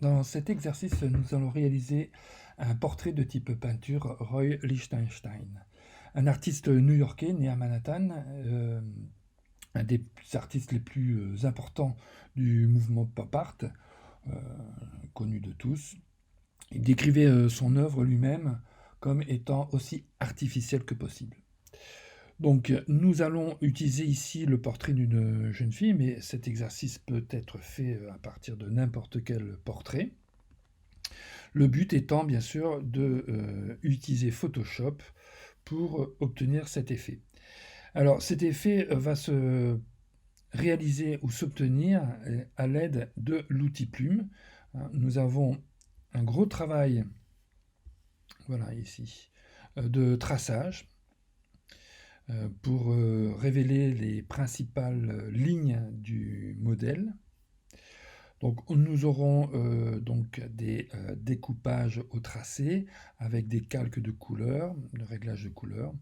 Dans cet exercice, nous allons réaliser un portrait de type peinture Roy Lichtenstein, un artiste new-yorkais né à Manhattan, un des artistes les plus importants du mouvement pop art, euh, connu de tous. Il décrivait son œuvre lui-même comme étant aussi artificielle que possible. Donc, nous allons utiliser ici le portrait d'une jeune fille, mais cet exercice peut être fait à partir de n'importe quel portrait. Le but étant bien sûr de utiliser Photoshop pour obtenir cet effet. Alors cet effet va se réaliser ou s'obtenir à l'aide de l'outil plume. Nous avons un gros travail, voilà ici, de traçage pour révéler les principales lignes du modèle. Donc nous aurons donc des découpages au tracé avec des calques de couleurs, de réglage de couleurs,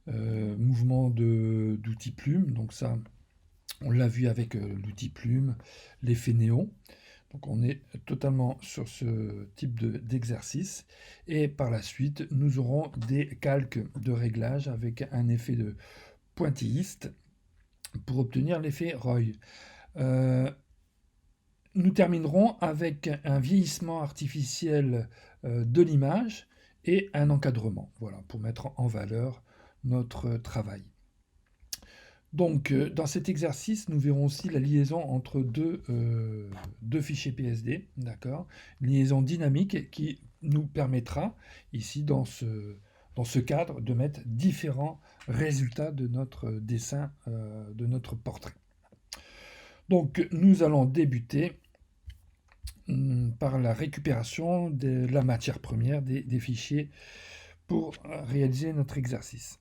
mouvement d'outil plume, donc ça on l'a vu avec l'outil plume, l'effet néon. Donc on est totalement sur ce type d'exercice. Et par la suite, nous aurons des calques de réglage avec un effet de pointilliste pour obtenir l'effet Roy. Euh, Nous terminerons avec un vieillissement artificiel de l'image et un encadrement, voilà, pour mettre en valeur notre travail. Donc, dans cet exercice, nous verrons aussi la liaison entre deux fichiers PSD, d'accord? Une liaison dynamique qui nous permettra, ici, dans ce cadre, de mettre différents résultats de notre dessin, de notre portrait. Donc, nous allons débuter par la récupération de la matière première des fichiers pour réaliser notre exercice.